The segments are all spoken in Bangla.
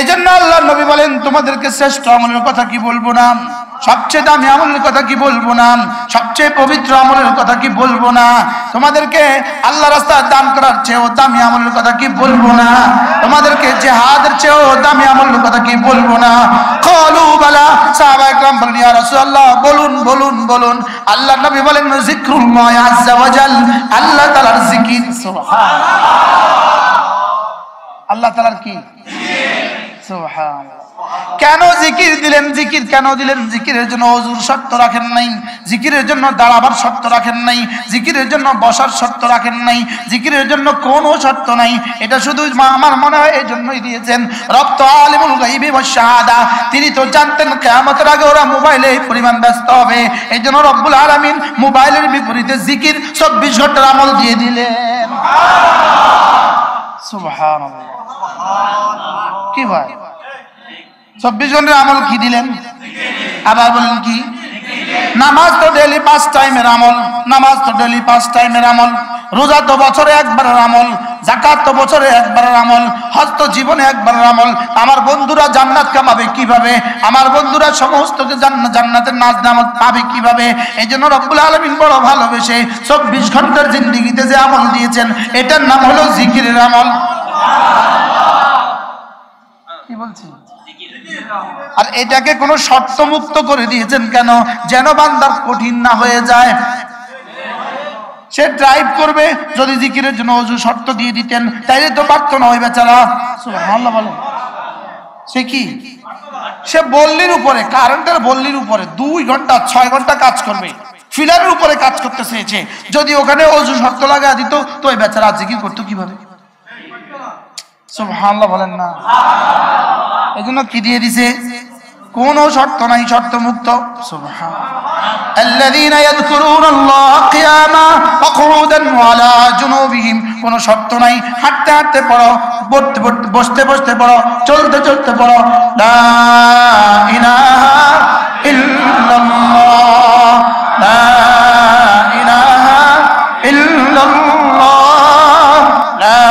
এজন্য আল্লাহ নবী বলেন, তোমাদেরকে শ্রেষ্ঠ আমলের কথা কি বলবো না, সবচেয়ে দামি আমলের কথা কি বলবো না, সবচেয়ে পবিত্র আমলের কথা কি বলবো না, তোমাদেরকে আল্লাহ রাস্তায় দান করার চেয়েও দামি আমলের কথা কি বলবো না, তোমাদেরকে জিহাদের চেয়েও দামি আমলের কথা কি বলবো না। ক্বালু বালা, সাহাবায়ে কেরাম বলেন, ইয়া রাসূলুল্লাহ, বলুন বলুন বলুন। আল্লাহ নবী বলেন, যিকরুল্লাহ আযজা ওয়া জাল, আল্লাহ তাআলার জিকির। সুবহানাল্লাহ, আল্লাহ তাআলার কি সুবহানাল্লাহ। কেন জিকির দিলেন? জিকির কেন দিলেন? জিকিরের জন্য ওযুর শর্ত রাখেন নাই, জিকিরের জন্য দাঁড়াবার শর্ত রাখেন নাই, জিকিরের জন্য বসার শর্ত রাখেন নাই, জিকিরের জন্য কোনো শর্ত নাই। এটা শুধু আমার মনে হয় এই জন্যই দিয়েছেন, রব তো আলিমুল গায়বি ওয়াশ শাহাদা, তিনি তো জানতেন কিয়ামতের আগে ওরা মোবাইলে এই পরিমাণ ব্যস্ত হবে। এই জন্য রব্বুল আলামিন মোবাইলের বিপরীতে জিকির 24 ঘন্টার আমল দিয়ে দিলেন। সুবহানাল্লাহ। কি ভাই, 24 ঘন্টার আমল কি দিলেন? আবার বলেন কি? নামাজ তো ডেইলি 5 টাইমের আমল, নামাজ তো ডেইলি 5 টাইমের আমল, রোজা তো বছরে একবারের আমল, যাকাত তো বছরে একবারের আমল, হজ তো জীবনে একবারের আমল। আমার বন্ধুরা জান্নাত কামাবে কিভাবে? আমার বন্ধুরা সমস্ত জান্নাতের নাজ নেয়ামত পাবে কিভাবে? এই জন্য রব্বুল আলামিন বড় ভালোবেসে 24 ঘন্টার জিন্দেগিতে যে আমল দিয়েছেন, এটার নাম হলো জিকিরের আমল। কি বলছি? আর এটাকে কোনো শর্ত মুক্ত করে দিয়েছেন কেন? যেন বান্দার কঠিন না হয়ে যায়। সে ড্রাইভ করবে, যদি জিকিরের জন্য ওযু শর্ত দিয়ে দিতেন তাইলে তো পারতো না ওই বেচারা। সুবহানাল্লাহ বলেন। সে কি, সে বল্লির উপরে, কারেন্টের বল্লির উপরে 2 ঘন্টা 6 ঘন্টা কাজ করবে, ফিলারের উপরে কাজ করতে চেয়েছে, যদি ওখানে ওযু শর্ত লাগা দিত তো ওই বেচারা জিকির করতো কিভাবে? সুবহানাল্লাহ বলেন না। এজন্য কি দিয়ে দিছে? কোন শর্ত নাই, শর্ত মুক্ত। সুবহানাল্লাহ। আল্লাযীনা ইয়াযকুরুনাল্লাহ কিয়ামা ওয়া কুউদান ওয়া আলা জুনুবিহিম, কোন শর্ত নাই, হাঁটতে হাঁটতে পড়ো, বসতে বসতে পড়ো, চলতে চলতে পড়ো। লা ইলাহা ইল্লাল্লাহ, লা ইলাহা ইল্লাল্লাহ, লা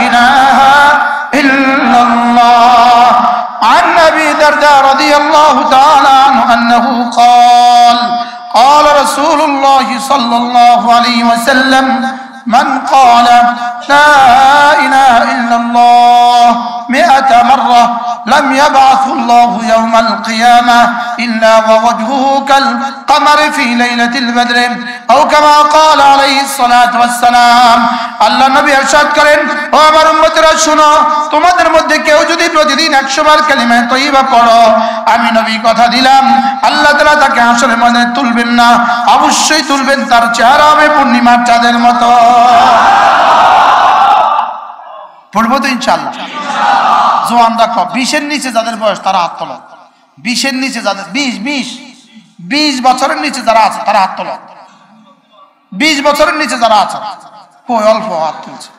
ইলাহা ইল্লাল্লাহ। عن أبي الدرداء رضي الله تعالى عنه أنه قال قال رسول الله صلى الله عليه وسلم من قال لا إله إلا الله 100 مرة لم يبعث الله يوم القيامة إلا ووجهه كالقمر في ليلة البدر أو كما قال عليه الصلاة والسلام। আল্লাহ নবী ইরশাদ করেন, ও আমার উম্মতেরা শুনো, তোমাদের মধ্যে কেউ যদি প্রতিদিন 100 বার কালিমা তয়্যিবা পড়ো, আমি নবী কথা দিলাম আল্লাহ তাআলা তাকে হাসরের ময়দানে তুলবেন না, অবশ্যই তুলবেন, তার চেহারা হবে পূর্ণিমার চাঁদের মতো। পড়বো তো ইনশাআল্লাহ। জোয়ানরা 20-এর নিচে যাদের বয়স তারা হাত তোলো, 20-এর নিচে যাদের 20 বছরের নিচে যারা আছে তারা হাত তোলো, 20 বছরের নিচে যারা আছে কই অল্প হাত তুলছে।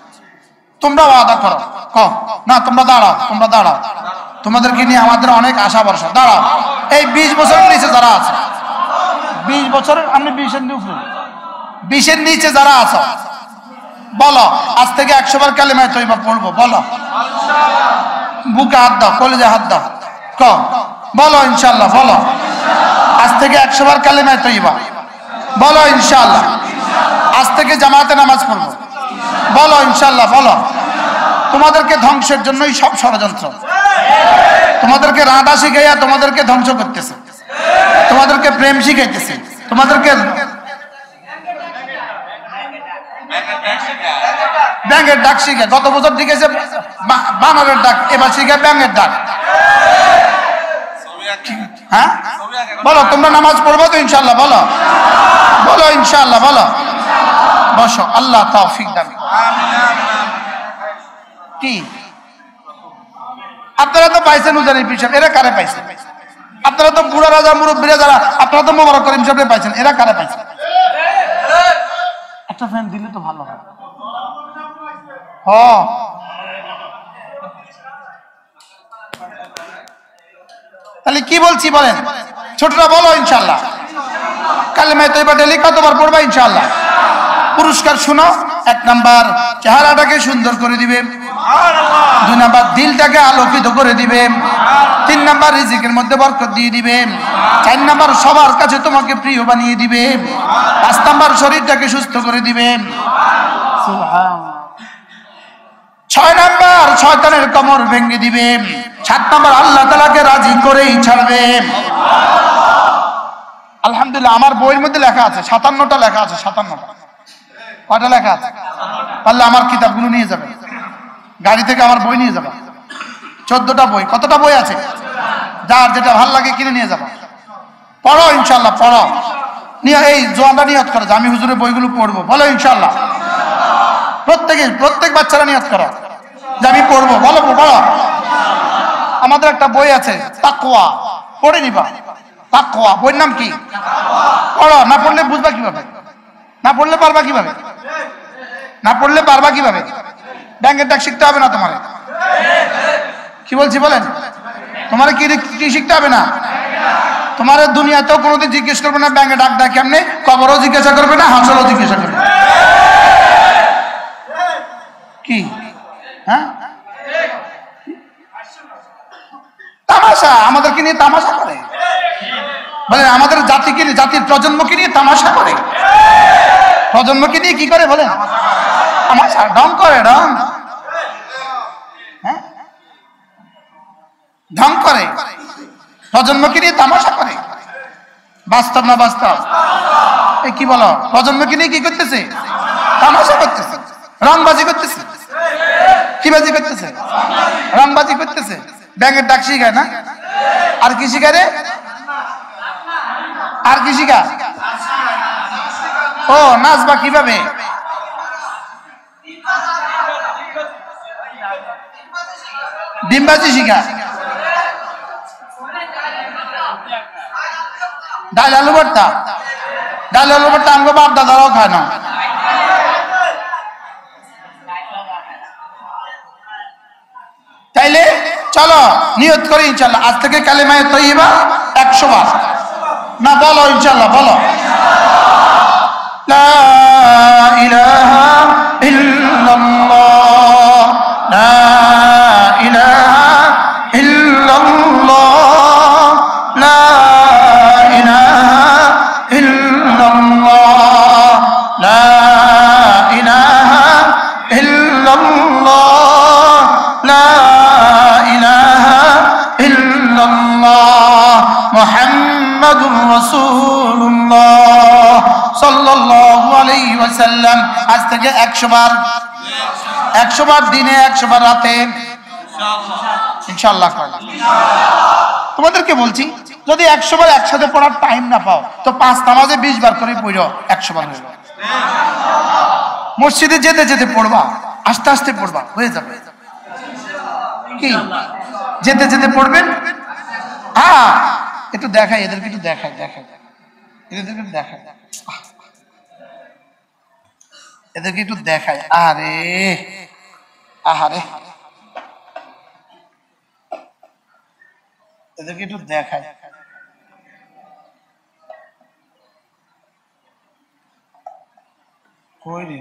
তোমরা ওয়াদা করো, না তোমরা দাঁড়াও, তোমরা দাঁড়াও, তোমাদেরকে নিয়ে আমাদের অনেক আশা ভরসা, দাঁড়াও। এই 20 বছরের নিচে যারা আছে, 20 বছরের, আমি 20-এর নিচে যারা আছে বলো, আজ থেকে 100 বার কালিমা তয়্যিবা পড়বো, বলো। বুকে হাত দাও, কলেজে হাত দাও, বলো ইনশাআল্লাহ, বলো। আজ থেকে 100 বার কালিমা তয়্যিবা, বলো ইনশাআল্লাহ। আজ থেকে জামাতে নামাজ পড়বো, বলো ইনশাআল্লাহ, বলো। তোমাদেরকে ধ্বংসের জন্যই সব ষড়যন্ত্র, তোমাদেরকে রাধা শিখাইয়া তোমাদেরকে ধ্বংস করতেছে, তোমাদেরকে প্রেম শিখাইতেছে, তোমাদেরকে ব্যাঙের ডাক শিখে, গত বছর শিখেছে বানরের ডাক, এবার শিখে ব্যাঙের ডাক। হ্যাঁ বলো, তোমরা নামাজ পড়বো তো ইনশাআল্লাহ, বলো, বলো ইনশাআল্লাহ, বলো। বসো, আল্লাহ তৌফিক দান। কি আপনারা তো পাইছেন উজানি পীর সাহেব, এরা কারে পাইছেন? আপনারা তো বুড়া রাজা মুরব্বীরা যারা, আপনারা তো মোবারক করিম সাহেব পাইছেন, এরা কারে পাইছেন? একটা ফ্যান দিলে তো ভালো হয়। তাহলে কি বলছি বলেন, ছোটরা বলো ইনশাআল্লাহ। কালিমা তয়্যিবা ডেইলি কতবার পড়বা ইনশাআল্লাহ? পুরস্কার শুনো, 1 নাম্বার চেহারাটাকে সুন্দর করে দিবে, দুই নাম্বার দিলটাকে আলোকিত করে দিবে, তিন নাম্বার রিজিকের মধ্যে বরকত দিয়ে দিবে, চার নাম্বার সবার কাছে তোমাকে প্রিয় বানিয়ে দিবে, পাঁচ নাম্বার শরীরটাকে সুস্থ করে দিবে, ছয় নাম্বার শয়তানের কোমর ভেঙে দিবে, সাত নাম্বার আল্লাহ তাআলাকে রাজি করেই ছাড়বে। আলহামদুলিল্লাহ আমার বইয়ের মধ্যে লেখা আছে 57টা লেখা আছে, 57টা। কয়টা লেখা আছে? পারলে আমার কিতাবগুলো নিয়ে যাবে, গাড়ি থেকে আমার বই নিয়ে যাবে। 14টা বই। কতটা বই আছে? যার যেটা ভালো লাগে কিনে নিয়ে যাবে, পড়ো ইনশাল্লাহ, পড়ো। নিয়ে এই জোয়ানরা নিয়ত করো যে আমি হুজুরের বইগুলো পড়বো, বলো ইনশাল্লাহ। প্রত্যেক বাচ্চারা নিয়ত করো যে আমি পড়বো, বলো পড়ো। আমাদের একটা বই আছে তাকওয়া, পড়ে নিবা। তাকওয়া বইয়ের নাম কি? পড়ো। না পড়লে বুঝবা কিভাবে? না পড়লে পারবা কিভাবে? না পড়লে পারবা কিভাবে? ব্যাংকের ডাক শিখতে হবে না তোমার? কি বলছি বলেন? তোমার কি শিখতে হবে না? তোমার দুনিয়াতেও কোনোদিন জিজ্ঞেস করবে না ব্যাংকে ডাক দেয় কেমনে, কবরও জিজ্ঞাসা করবে না, হাসরও জিজ্ঞাসা করবে না। কি হ্যাঁ তামাশা, আমাদেরকে নিয়ে তামাশা করে, বলে আমাদের জাতিকে নিয়ে, জাতির প্রজন্মকে নিয়ে তামাশা করে। প্রজন্মকে নিয়ে কি করে বলেন? তামাশা, ঢং করে, ঢং। হ্যাঁ ঢং করে, প্রজন্মকে নিয়ে তামাশা করে। বাস্তব না বাস্তব? এই কি বলো, প্রজন্মকে নিয়ে কি করতেছে? তামাশা করতেছে, রংবাজি করতেছে। কি বাজি করতেছে? রংবাজি করতেছে। ব্যাংকের ডাক শিখায় না? আর কি শিখায় রে? আর কি শিখা? ও নাচবা কিভাবে? ডিমবাজি শিখা, ডাল আলু ভর্তা। ডাল আলু ভর্তা আমাকে বাপ দাদারাও খায় না। তাইলে চলো নিয়ত করি ইনশাল্লাহ আজ থেকে কালেমায়ে তয়্যিবা 100 বার। না বলো ইনশাল্লাহ, বলো লা ইলাহা ইল্লাল্লাহ, লা ইলাহা ইল্লাল্লাহ, লা ইলাহা ইল্লাল্লাহ, লা ইলাহা ইল্লাল্লাহ, লা ইলাহা ইল্লাল্লাহ, মুহাম্মাদুর রাসূলুল্লাহ সাল্লাল্লাহু আলাইহি ওয়াসাল্লাম। আজ থেকে 100 বার, 100 বার দিনে, 100 বার রাতে ইনশাআল্লাহ। তোমাদেরকে বলছি যদি 100 বার একসাথে পড়ার টাইম না পাও তো 5 নামাজে 20 বার করে পড়ো, 100 বার হয়ে যাবে। মসজিদে যেতে যেতে পড়বা, আস্তে আস্তে পড়বা, হয়ে যাবে। কি যেতে যেতে পড়বেন? হ্যাঁ একটু দেখাই এদেরকে, একটু দেখাই, দেখাই এদেরকে দেখাই, এদেরকে একটু দেখাই। আরে আহারে এদেরকে একটু দেখাই। কই রে,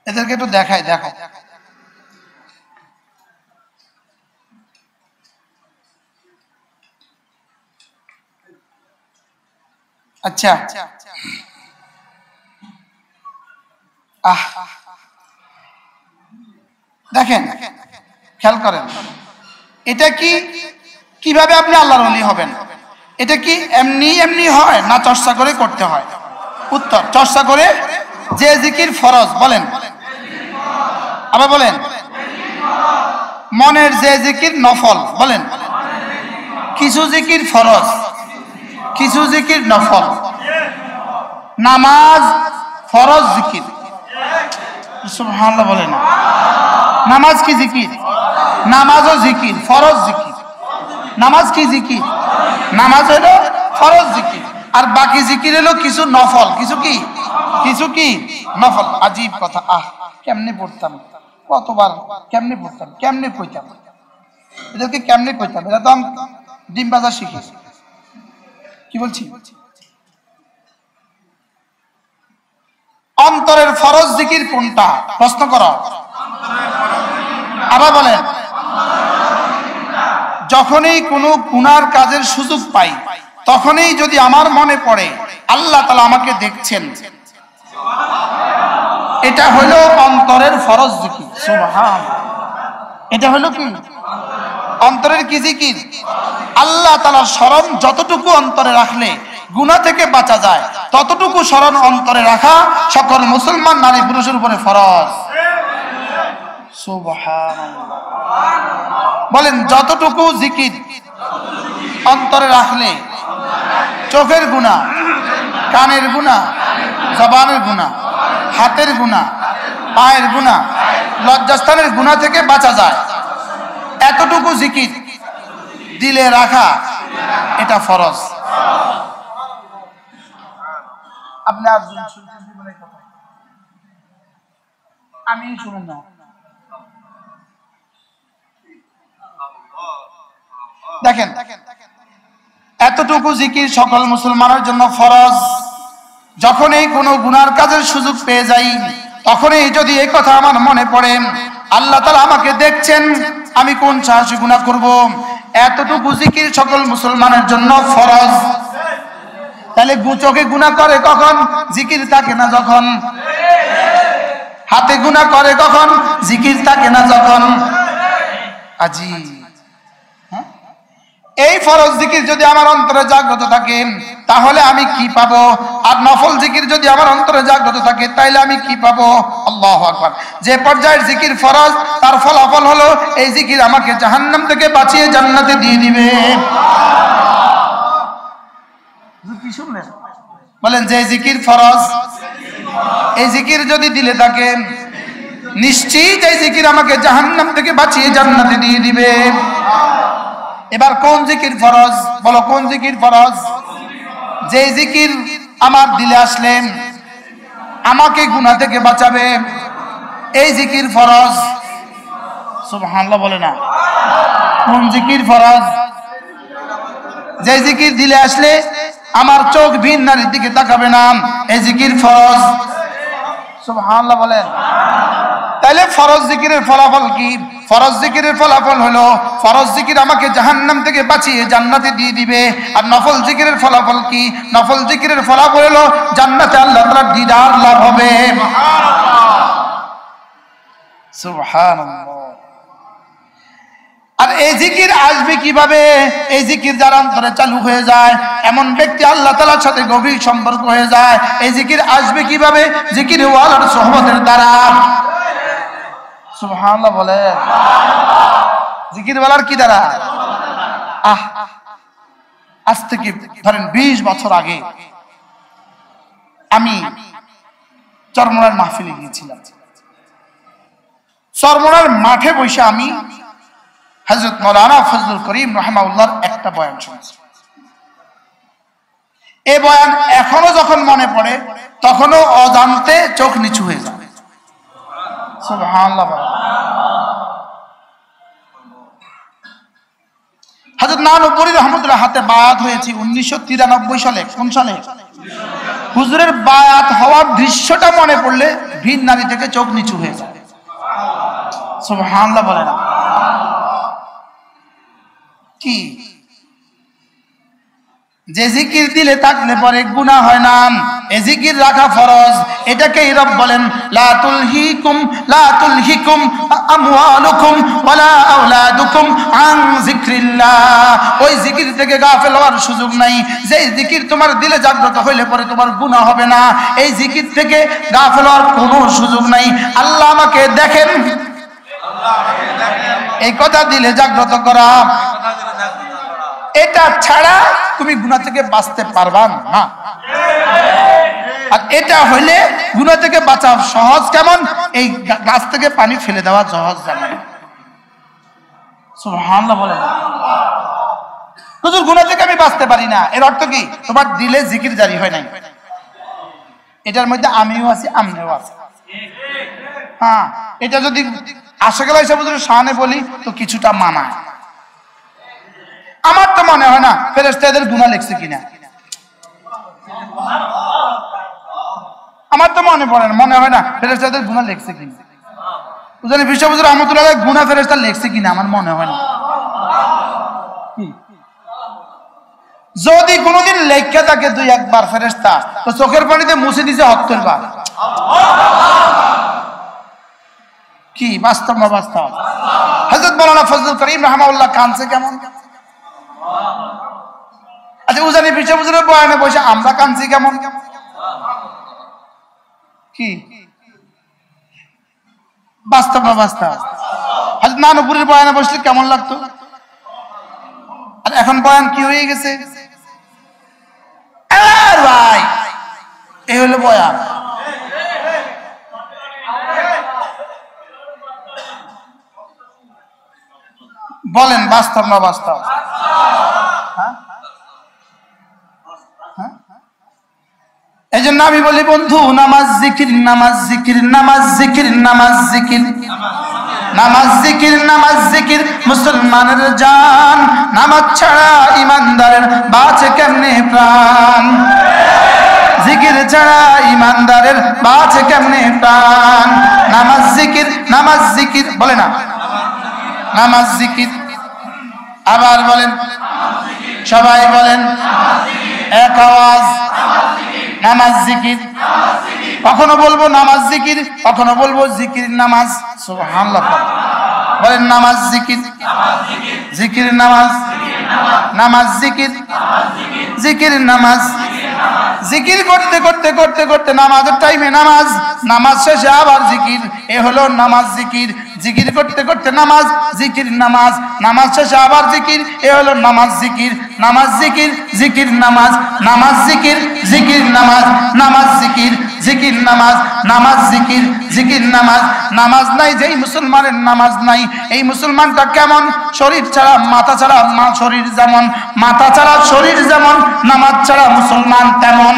এদেরকে একটু দেখাই, দেখাই। আচ্ছা দেখেন, খেয়াল করেন, এটা কি কিভাবে আপনি আল্লাহর ওলি হবেন? এটা কি এমনি এমনি হয় না চর্চা করে করতে হয়? উত্তর, চর্চা করে। যে জিকির ফরজ, বলেন আবার বলেন। মনের যে জিকির নফল, বলেন। কিছু জিকির ফরজ, কিছু জিকির নফল। নামাজ ফরজ জিকির, সুবহানাল্লাহ বলেন। নামাজ কি জিকির? নামাজও জিকির, ফরজ জিকির। নামাজ কি জিকির? নামাজ হলো ফরজ জিকির, আর বাকি জিকির হলো কিছু নফল। কিছু কি? কিছু কি নফল। আজীব কথা। কেমনে পড়তাম, কতবার কেমনে পড়তাম, কেমনে কইতাম, এদেরকে কেমনে কইতাম? এরা তো ডিম বাজার শিখি। কি বলছি? অন্তরের ফরজ জিকির কোনটা? প্রশ্ন করো। আবার বলেন, যখনই কোনো গুনার কাজের সুযোগ পাই তখনই যদি আমার মনে পড়ে আল্লাহ তাআলা আমাকে দেখছেন, এটা হলো অন্তরের ফরজ জিকির। সুবহানাল্লাহ, এটা হলো কি অন্তরের কি জিকির? আল্লাহ তাআলার স্মরণ যতটুকু অন্তরে রাখলে গুনাহ থেকে বাঁচা যায়, ততটুকু স্মরণ অন্তরে রাখা সকল মুসলমান নারী পুরুষের উপরে ফরজ। সুবহানাল্লাহ, বলেন যতটুকু জিকির অন্তরে রাখলে চোখের গুনাহ, কানের গুনাহ, জবানের গুনাহ, হাতের গুনাহ, পায়ের গুনাহ, লজ্জাস্থানের গুনাহ থেকে বাঁচা যায়, এতটুকু জিকির দিলে রাখা এটা ফরজ। আপনি আর শুনছেন জীবনের কথা, আমি শুনেন না। দেখেন, এতটুকু জিকির সকল মুসলমানের জন্য ফরজ। যখনই কোনো গুনার কাজের সুযোগ পেয়ে যাই তখনই যদি এই কথা আমার মনে পড়ে আল্লাহ তাআলা আমাকে দেখছেন, আমি কোন সাহসী গুনাহ করব, এতটুকু জিকির সকল মুসলমানের জন্য ফরজ। তাহলে চোখে গুনাহ করে কখন? জিকির থাকে না যখন। হাতে গুনাহ করে কখন? জিকির থাকে না যখন। আজি এই ফরজ জিকির যদি আমার অন্তরে জাগ্রত থাকে তাহলে আমি কি পাবো? আর নফল জিকির যদি আমার অন্তরে জাগ্রত থাকে তাহলে আমি কি পাবো? আল্লাহু আকবার। যে পর্যায়ের জিকির ফরজ তার ফলাফল হলো এই জিকির আমাকে জাহান্নাম থেকে বাঁচিয়ে জান্নাতে দিয়ে দিবে। কি শুনলেন? বলেন, যে জিকির ফরজ এই জিকির যদি দিলে থাকে নিশ্চিত এই জিকির আমাকে জাহান্নাম থেকে বাঁচিয়ে জান্নাতে দিয়ে দিবে। এবার কোন জিকির ফরজ? বলো, কোন জিকির ফরজ? যে জিকির আমার দিলে আসলে আমাকে গুনাহ থেকে বাঁচাবে, এই জিকির ফরজ। সুবহানাল্লাহ বলে না। কোন জিকির ফরজ? যে জিকির দিলে আসলে আমার চোখ ভিন নারীর দিকে তাকাবে না, এই জিকির ফরজ। সুবহানাল্লাহ বলেন। তাহলে ফরজ জিকিরের ফলাফল কি? ফরজ জিকিরের ফলাফল হলো ফরজ জিকির আমাকে জাহান্নাম থেকে বাঁচিয়ে জান্নাতে দিয়ে দিবে। আর নফল জিকিরের ফলাফল কি? নফল জিকিরের ফলাফল হলো জান্নাতে আল্লাহ তাআলার দিদার লাভ হবে। সুবহানাল্লাহ। আর এই জিকির আসবে কিভাবে? এই জিকির যার অন্তরে চালু হয়ে যায় এমন ব্যক্তি আল্লাহ তাআলার সাথে গভীর সম্পর্ক হয়ে যায়। এই জিকির আসবে কিভাবে? জিকির ওয়ালার সোহবতের দ্বারা। সুবহানাল্লাহ বলেন। জিকির ওয়ালার কি দ্বারা? আজ থেকে ধরেন 20 বছর আগে আমি চরমনার মাহফিলে গিয়েছিলাম। চরমনার মাঠে বসে আমি হযরত মাওলানা ফজলুল করিম রাহিমাহুল্লাহর একটা বয়ান শুনছি। এই বয়ান এখনো যখন মনে পড়ে তখনও অজান্তে চোখ নিচু হয়ে যায়। সুবহানাল্লাহ। হযরত নানুপুরী রহমতুল্লাহ হাতে বায়াত হয়েছে 1993 সালে। কোন সালে? হুজুরের বায়াত হওয়ার দৃশ্যটা মনে পড়লে ভিন নারী থেকে চোখ নিচু হয়ে যায়। সুবহানাল্লাহ বলে না। কি? যে জিকির দিলে থাকলে পরে গুনাহ হয় না, এই জিকির রাখা ফরজ। এটাকেই রব বলেন লা তুলহিকুম আমওয়ালুকুম ওয়ালা আওলাদুকুম আন যিকরিল্লাহ। ওই জিকির থেকে গাফেল হওয়ার সুযোগ নাই। যে জিকির তোমার দিলে জাগ্রত হইলে পরে তোমার গুনাহ হবে না, এই জিকির থেকে গাফেল হওয়ার কোনো সুযোগ নাই। আল্লাহ আমাকে দেখেন, এই কথা দিলে জাগ্রত করা, এটা ছাড়া তুমি গুনাহ থেকে বাঁচতে পারবা না। আর এটা হইলে গুনাহ থেকে বাঁচা সহজ। কেমন? এই গাছ থেকে পানি ফেলে দেওয়া সহজ জানেন। সুবহানাল্লাহ বলেন। হুজুর গুনাহ থেকে আমি বাঁচতে পারি না, এর অর্থ কি? তোমার দিলে জিকির জারি হয় নাই। এটার মধ্যে আমিও আছি, আমনেও আছি। হ্যাঁ, এটা যদি আশেকে ভাই সাহেব শানে বলি তো কিছুটা মানায়। আমার তো মনে হয় না ফেরেশতাদের গুনাহ লিখছে কিনা। আমার তো মনে হয় না ফেরেশতাদের গুনাহ লিখছে কিনা। উজানি বিশ্ববুজুর রহমতুল্লাহ গুনাহ ফেরেশতা লিখছে কিনা আমার মনে হয় না। যদি কোনোদিন লেখা থাকে দুই একবার ফেরেশতা, তো চোখের পানিতে মুছে দিছে ৭০ বার। কি বাস্তব না বাস্তব? হযরত মাওলানা ফজলুল করিম রাহমাহুল্লাহ কানছে কেমন? আচ্ছা, উজানি বিশ্ববুজুরের বয়ানে বসে আমরা কানছি কেমন? কি বাস্তব না বাস্তব? হযরত নানুপুরের বয়ানে বসলে কেমন লাগতো? আর এখন বয়ান কি হয়ে গেছে ভাই? এই হলো বয়ান। বলেন বাস্তব না বাস্তব? এই জন্য আমি বলি বন্ধু, নামাজ জিকির, নামাজ জিকির, নামাজ জিকির, নামাজ জিকির, নামাজ জিকির, নামাজ জিকির মুসলমানের জান। নামাজ ছাড়া ইমানদারের বাঁচে কেমনে প্রাণ? জিকির ছাড়া ইমানদারের বাঁচে কেমনে প্রাণ? নামাজ জিকির, নামাজ জিকির, বলে না নামাজ জিকির। আবার বলেন, সবাই বলেন এক আওয়াজ, নামাজ জিকির। কখনো বলবো নামাজ জিকির, কখনো বলবো জিকির নামাজ। সুবহানাল্লাহ। বলেন নামাজ জিকির, জিকির নামাজ, নামাজ জিকির, জিকির নামাজ। জিকির করতে করতে করতে করতে নামাজের টাইমে নামাজ, নামাজ শেষে আবার জিকির, এ হলো নামাজ জিকির। জিকির করতে করতে নামাজ, জিকির নামাজ, নামাজ শেষে আবার জিকির, এ হলো নামাজ জিকির। নামাজ জিকির, জিকির নামাজ, নামাজ জিকির, জিকির নামাজ, নামাজ জিকির, জিকির নামাজ, নামাজ জিকির, জিকির নামাজ। নামাজ নাই যেই মুসলমানের নামাজ নাই, এই মুসলমানটা কেমন? শরীর ছাড়া মাথা ছাড়া শরীর যেমন, মাথা ছাড়া শরীর যেমন, নামাজ ছাড়া মুসলমান তেমন।